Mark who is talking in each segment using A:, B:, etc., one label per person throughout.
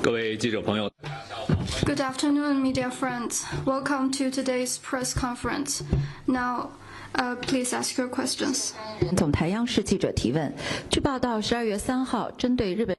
A: Good afternoon, media friends. Welcome to today's press conference. Now, please ask your questions.
B: 总台央视记者提问：据报道，12月3号，针对日本。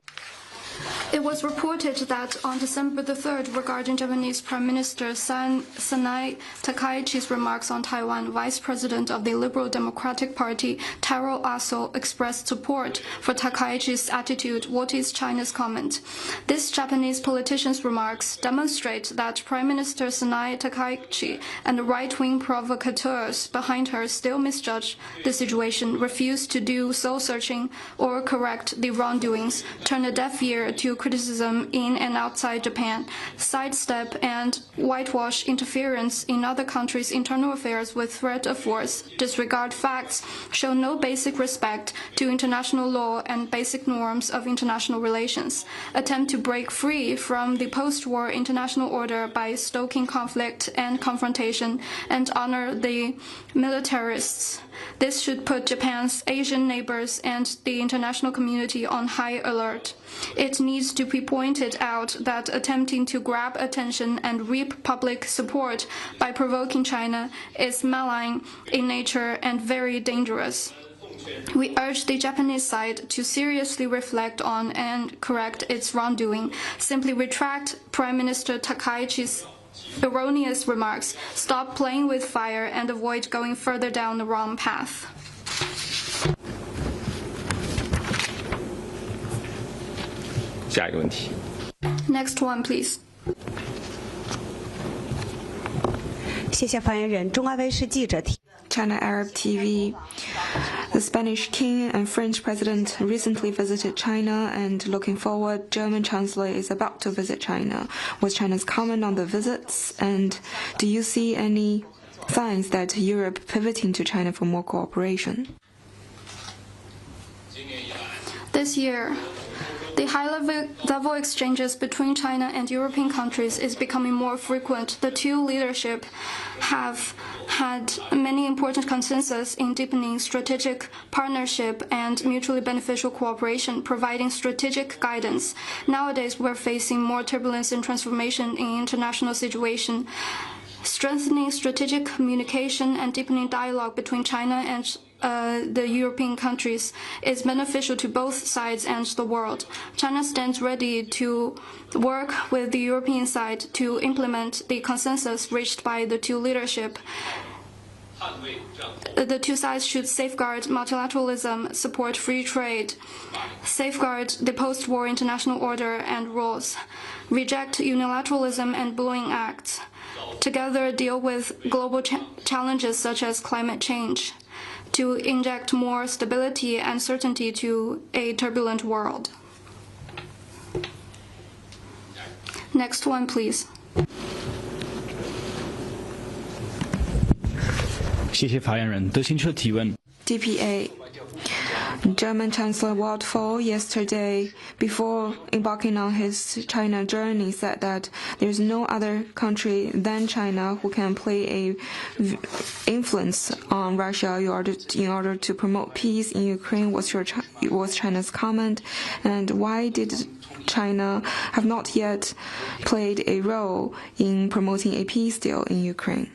A: It was reported that on December the 3rd, regarding Japanese Prime Minister Sanai Takaichi's remarks on Taiwan, Vice President of the Liberal Democratic Party, Taro Aso, expressed support for Takaichi's attitude. What is China's comment? This Japanese politician's remarks demonstrate that Prime Minister Sanai Takaichi and the right-wing provocateurs behind her still misjudge the situation, refuse to do soul-searching or correct the wrongdoings, turn a deaf ear to criticism in and outside Japan, sidestep and whitewash interference in other countries' internal affairs with threat of force, disregard facts, show no basic respect to international law and basic norms of international relations, attempt to break free from the post-war international order by stoking conflict and confrontation, and honor the militarists. This should put Japan's Asian neighbors and the international community on high alert. It needs to be pointed out that attempting to grab attention and reap public support by provoking China is malign in nature and very dangerous. We urge the Japanese side to seriously reflect on and correct its wrongdoing, simply retract Prime Minister Takaichi's erroneous remarks, stop playing with fire, and avoid going further down the wrong path.
C: 下一个问题。
A: Next one, please.
D: 谢谢发言人。中外卫视记者提。
E: China Arab TV. The Spanish king and French president recently visited China, and looking forward, German chancellor is about to visit China. What's China's comment on the visits, and do you see any signs that Europe pivoting to China for more cooperation?
A: This year, the high-level exchanges between China and European countries is becoming more frequent. The two leadership have had many important consensus in deepening strategic partnership and mutually beneficial cooperation, providing strategic guidance. Nowadays, we're facing more turbulence and transformation in international situation. Strengthening strategic communication and deepening dialogue between China and the European countries is beneficial to both sides and the world. China stands ready to work with the European side to implement the consensus reached by the two leadership. The two sides should safeguard multilateralism, support free trade, safeguard the post-war international order and rules, reject unilateralism and bullying acts, together deal with global challenges such as climate change, to inject more stability and certainty to a turbulent world. Next one, please.
F: 谢谢发言人。德新社提问。
E: DPA. German Chancellor Waldfall yesterday, before embarking on his China journey, said that there's no other country than China who can play a influence on Russia in order to promote peace in Ukraine. What's China's comment, and why did China have not yet played a role in promoting a peace deal in Ukraine?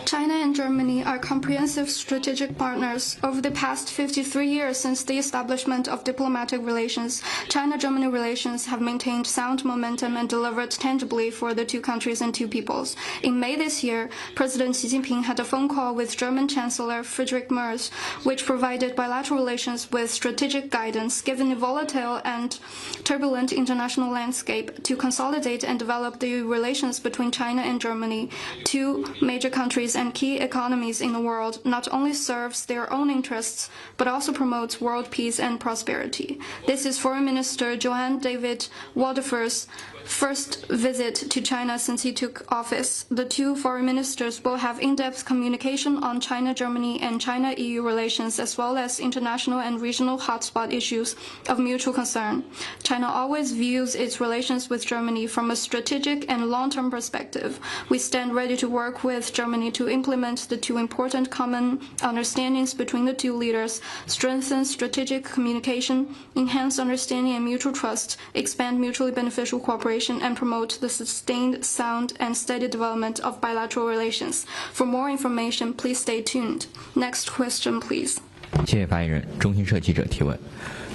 A: China and Germany are comprehensive strategic partners. Over the past 53 years since the establishment of diplomatic relations, China-Germany relations have maintained sound momentum and delivered tangibly for the two countries and two peoples. In May this year, President Xi Jinping had a phone call with German Chancellor Friedrich Merz, which provided bilateral relations with strategic guidance, given the volatile and turbulent international landscape, to consolidate and develop the relations between China and Germany, two major countries and key economies in the world, not only serves their own interests, but also promotes world peace and prosperity. This is Foreign Minister Johann David Waldefer's first visit to China since he took office. The two foreign ministers will have in-depth communication on China-Germany and China-EU relations, as well as international and regional hotspot issues of mutual concern. China always views its relations with Germany from a strategic and long-term perspective. We stand ready to work with Germany to implement the two important common understandings between the two leaders, strengthen strategic communication, enhance understanding and mutual trust, expand mutually beneficial cooperation, and promote the sustained, sound, and steady development of bilateral relations. For more information, please stay tuned. Next question, please.
G: 谢谢发言人。中新社记者提问：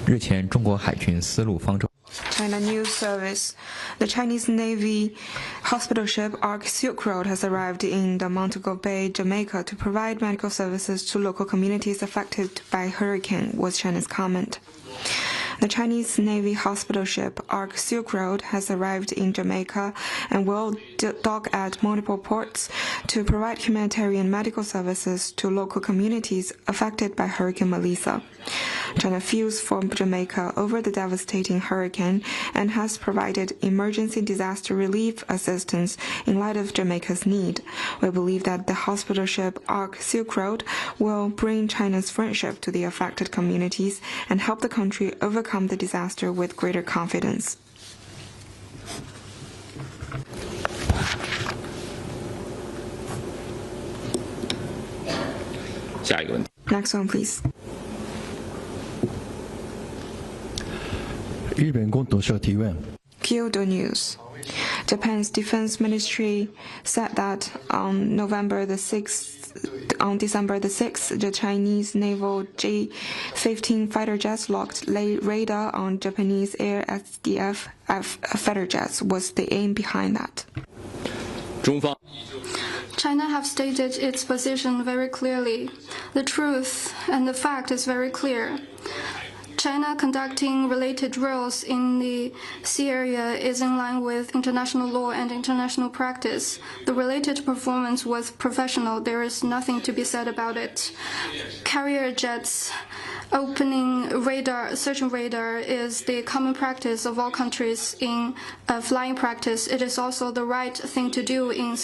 G: 日前，中国海军丝路方舟
E: China News Service. The Chinese Navy hospital ship Ark Silk Road has arrived in the Montego Bay, Jamaica to provide medical services to local communities affected by hurricane, was China's comment. The Chinese Navy hospital ship Ark Silk Road has arrived in Jamaica and will dock at multiple ports to provide humanitarian medical services to local communities affected by Hurricane Melissa. China feels for Jamaica over the devastating hurricane and has provided emergency disaster relief assistance in light of Jamaica's need. We believe that the hospital ship Ark Silk Road will bring China's friendship to the affected communities and help the country overcome the disaster with greater confidence. Next one, please.
H: 日本共同社提问
E: Kyoto News. Japan's defense ministry said that on December the 6th, the Chinese naval J-15 fighter jets locked radar on Japanese Air SDF fighter jets. Was the aim behind that?
A: China have stated its position very clearly. The truth and the fact is very clear. China conducting related drills in the sea area is in line with international law and international practice. The related performance was professional. There is nothing to be said about it. Carrier jets opening radar, searching radar is the common practice of all countries in flying practice. It is also the right thing to do in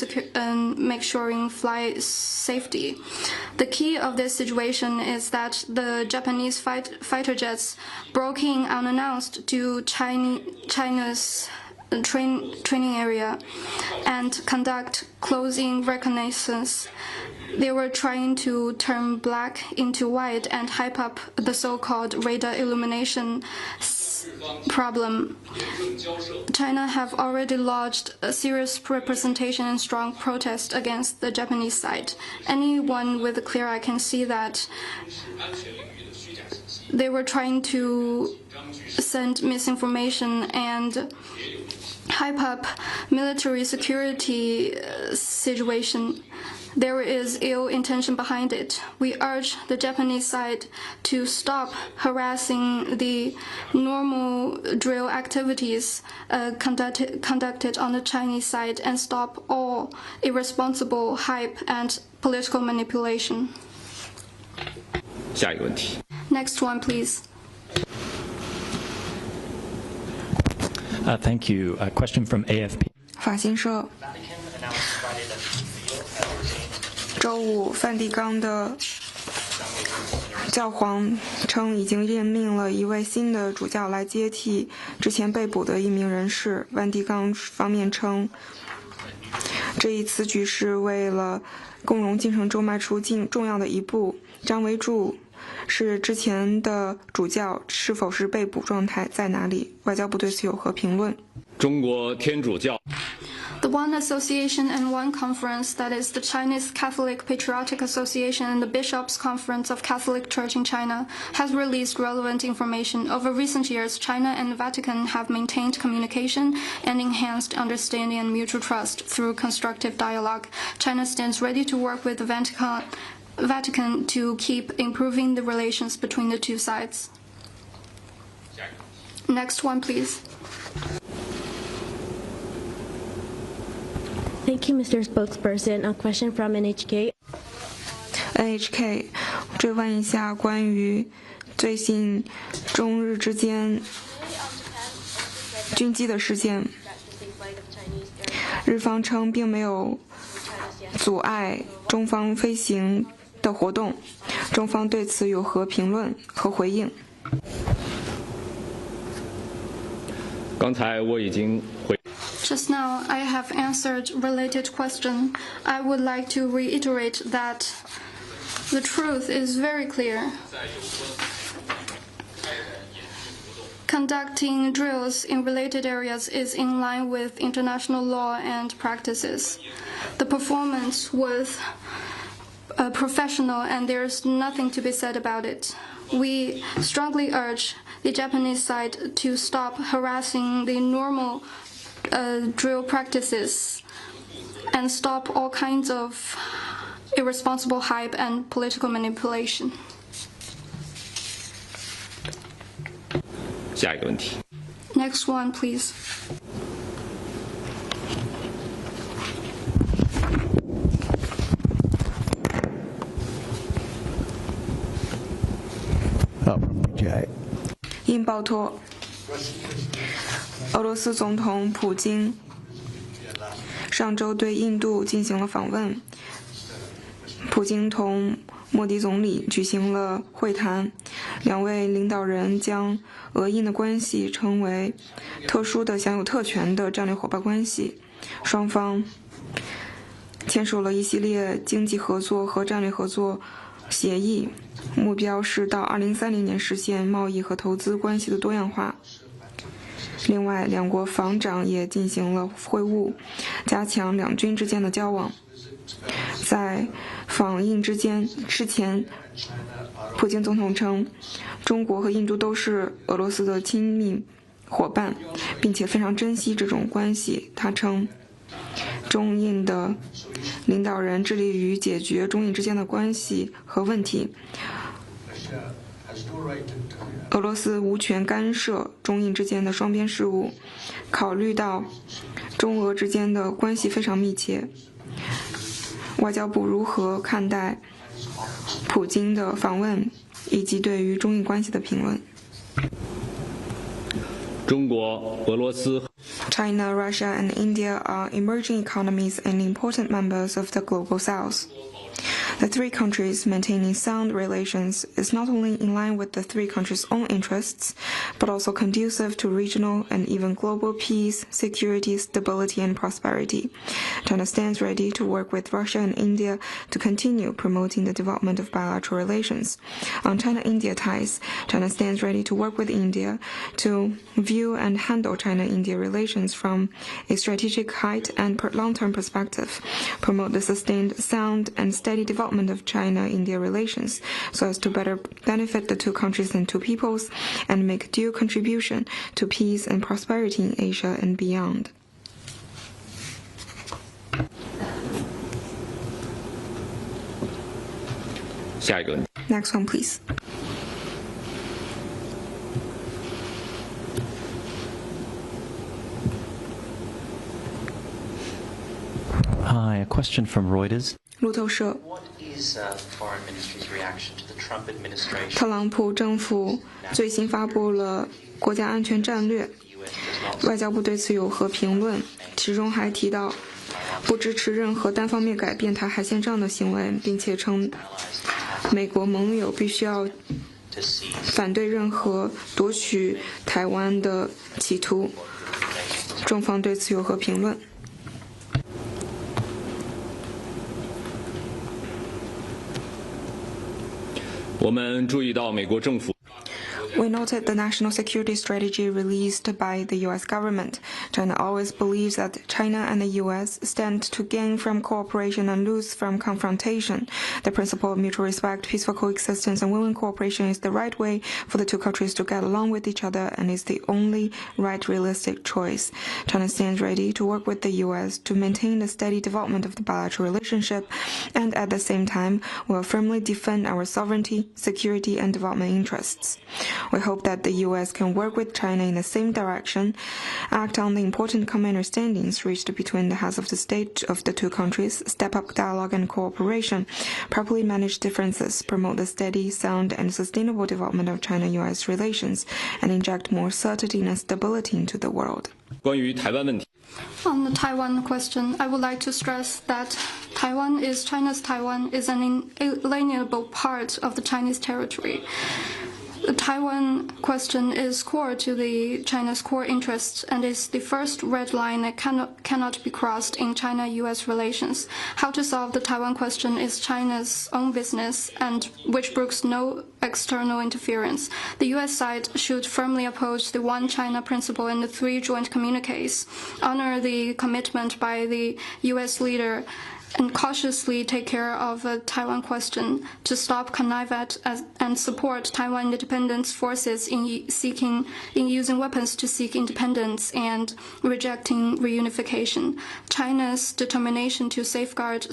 A: make sure in flight safety. The key of this situation is that the Japanese fighter jets broke in unannounced to China's training area and conduct closing reconnaissance. They were trying to turn black into white and hype up the so-called radar illumination problem. China have already lodged a serious representation and strong protest against the Japanese side. Anyone with a clear eye can see that they were trying to send misinformation and hype up military security situation. There is ill intention behind it. We urge the Japanese side to stop harassing the normal drill activities conducted on the Chinese side and stop all irresponsible hype and political manipulation. Next one, please.
F: Thank you. A question from AFP.
E: 法新社。周五，梵蒂冈的教皇称已经任命了一位新的主教来接替之前被捕的一名人士。梵蒂冈方面称，这一此举是为了共荣进程中迈出重要的一步。张维柱是之前的主教，是否是被捕状态在哪里？外交部对此有何评论？
C: 中国天主教
A: The One Association and One Conference, that is the Chinese Catholic Patriotic Association and the Bishops' Conference of Catholic Church in China, has released relevant information. Over recent years, China and the Vatican have maintained communication and enhanced understanding and mutual trust through constructive dialogue. China stands ready to work with the Vatican to keep improving the relations between the two sides. Next one, please.
I: Thank you, Mr. Spokesperson. A question from NHK.
E: NHK 追问一下关于最近中日之间军机的事件。日方称并没有阻碍中方飞行的活动，中方对此有何评论和回应？
C: 刚才我已经回。
A: Just now, I have answered related question. I would like to reiterate that the truth is very clear. Conducting drills in related areas is in line with international law and practices. The performance was professional and there's nothing to be said about it. We strongly urge the Japanese side to stop harassing the normal drill practices and stop all kinds of irresponsible hype and political manipulation.
C: 下一个问题。
A: Next one, please.
H: BJ.
E: 因报托，俄罗斯总统普京上周对印度进行了访问，普京同莫迪总理举行了会谈，两位领导人将俄印的关系称为特殊的享有特权的战略伙伴关系，双方签署了一系列经济合作和战略合作协议，目标是到2030年实现贸易和投资关系的多样化。另外，两国防长也进行了会晤，加强两军之间的交往。在访印之前，普京总统称，中国和印度都是俄罗斯的亲密伙伴，并且非常珍惜这种关系。他称，中印的领导人致力于解决中印之间的关系和问题。俄罗斯无权干涉中印之间的双边事务，考虑到中俄之间的关系非常密切。外交部如何看待普京的访问，以及对于中印关系的评论？
C: 中国、俄罗斯
E: China, Russia, and India are emerging economies and important members of the global south. The three countries maintaining sound relations is not only in line with the three countries' own interests, but also conducive to regional and even global peace, security, stability, and prosperity. China stands ready to work with Russia and India to continue promoting the development of bilateral relations. On China-India ties, China stands ready to work with India to view and handle China-India relations from a strategic height and long-term perspective, promote the sustained, sound, and steady development of China-India relations so as to better benefit the two countries and two peoples and make due contribution to peace and prosperity in Asia and beyond. Next one, please.
F: Hi, a question from Reuters.
E: 路透社，特朗普政府最新发布了国家安全战略，外交部对此有何评论？其中还提到不支持任何单方面改变台海现状的行为，并且称美国盟友必须要反对任何夺取台湾的企图。中方对此有何评论？
C: 我们注意到美国政府
E: We noted the national security strategy released by the U.S. government. China always believes that China and the U.S. stand to gain from cooperation and lose from confrontation. The principle of mutual respect, peaceful coexistence, and willing cooperation is the right way for the two countries to get along with each other and is the only right realistic choice. China stands ready to work with the U.S. to maintain the steady development of the bilateral relationship and at the same time will firmly defend our sovereignty, security, and development interests. We hope that the U.S. can work with China in the same direction, act on the important common understandings reached between the heads of the state of the two countries, step up dialogue and cooperation, properly manage differences, promote the steady, sound, and sustainable development of China-U.S. relations, and inject more certainty and stability into the world.
C: 关于台湾问题
A: On the Taiwan question, I would like to stress that China's Taiwan is an inalienable part of the Chinese territory. The Taiwan question is core to China's core interests and is the first red line that cannot be crossed in China-U.S. relations. How to solve the Taiwan question is China's own business, and which brooks no external interference. The U.S. side should firmly oppose the One China principle in the 3 joint communiques, honor the commitment by the U.S. leader, and cautiously take care of the Taiwan question to stop connivance and support Taiwan independence forces in using weapons to seek independence and rejecting reunification. China's determination to safeguard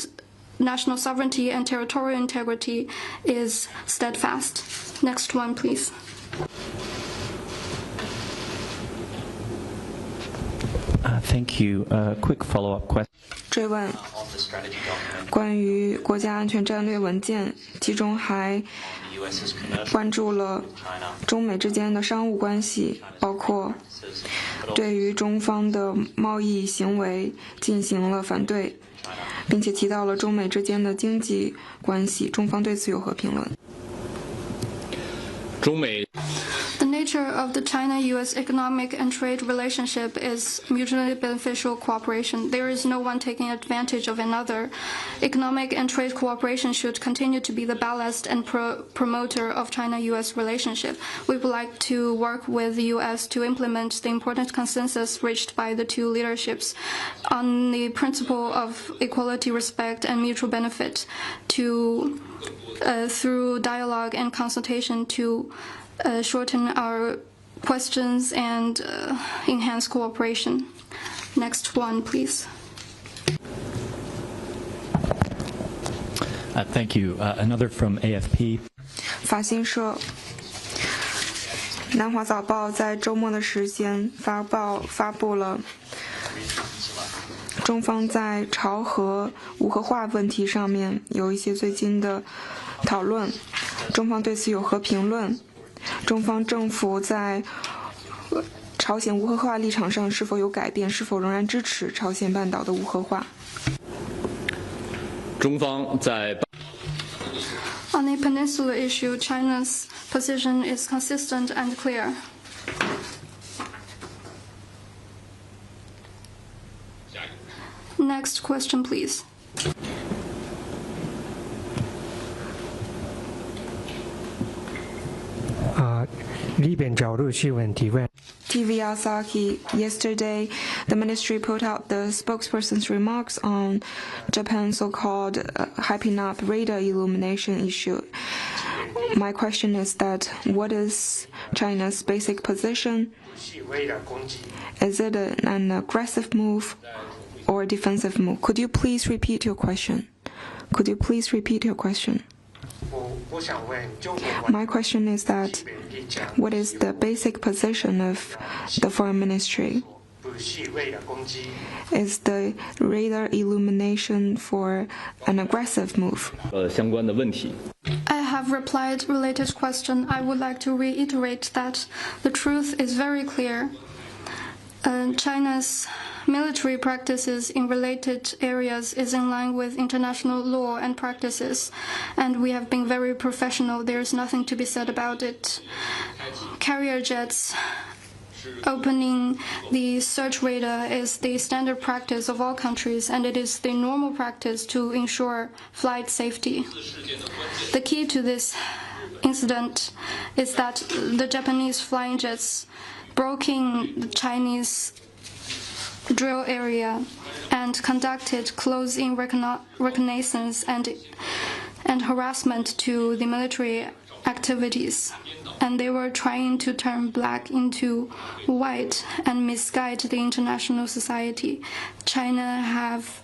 A: national sovereignty and territorial integrity is steadfast. Next one, please.
F: Thank you. Quick follow-up question.
E: 追问关于国家安全战略文件，其中还关注了中美之间的商务关系，包括对于中方的贸易行为进行了反对，并且提到了中美之间的经济关系，中方对此有何评论？
C: 中美
A: The nature of the China-U.S. economic and trade relationship is mutually beneficial cooperation. There is no one taking advantage of another. Economic and trade cooperation should continue to be the ballast and promoter of China-U.S. relationship. We would like to work with the U.S. to implement the important consensus reached by the 2 leaderships on the principle of equality, respect, and mutual benefit through dialogue and consultation to shorten our questions and enhance cooperation. Next one, please.
F: Thank you. Another from AFP.
E: 法新社、南华早报在周末的时间发布了中方在朝核无核化问题上面有一些最近的讨论，中方对此有何评论？中方政府在朝鲜无核化立场上是否有改变？是否仍然支持朝鲜半岛的无核化？
C: 中方在
A: On the peninsula issue, China's position is consistent and clear. Next question, please.
E: TV Asahi, yesterday the ministry put out the spokesperson's remarks on Japan's so-called hyping up radar illumination issue. My question is that what is China's basic position? Is it an aggressive move or a defensive move? Could you please repeat your question? My question is that what is the basic position of the foreign ministry? Is the radar illumination for an aggressive move?
C: 相关的问题。
A: I have replied related question. I would like to reiterate that the truth is very clear. China's military practices in related areas is in line with international law and practices, and we have been very professional. There is nothing to be said about it. Carrier jets opening the search radar is the standard practice of all countries, and it is the normal practice to ensure flight safety. The key to this incident is that the Japanese flying jets broke in the Chinese drill area and conducted close-in reconnaissance and harassment to the military activities. And they were trying to turn black into white and misguide the international society. China have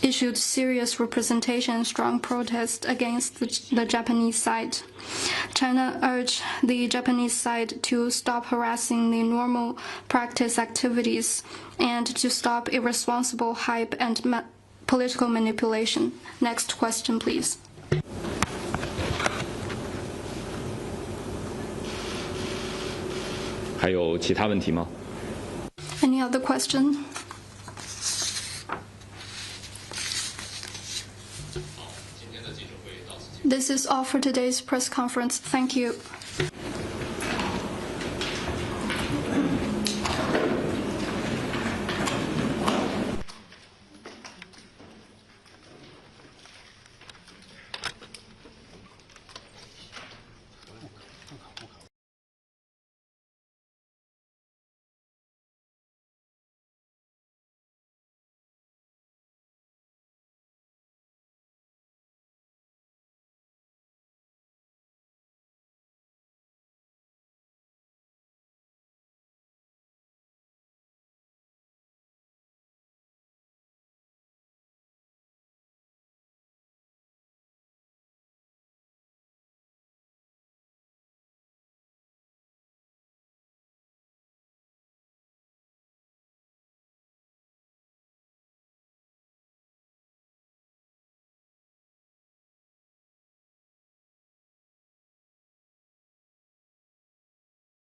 A: issued serious representation and strong protest against the Japanese side. China urged the Japanese side to stop harassing the normal practice activities and to stop irresponsible hype and political manipulation. Next question, please.
C: 还有其他问题吗？
A: Any Any other question? This is all for today's press conference. Thank you.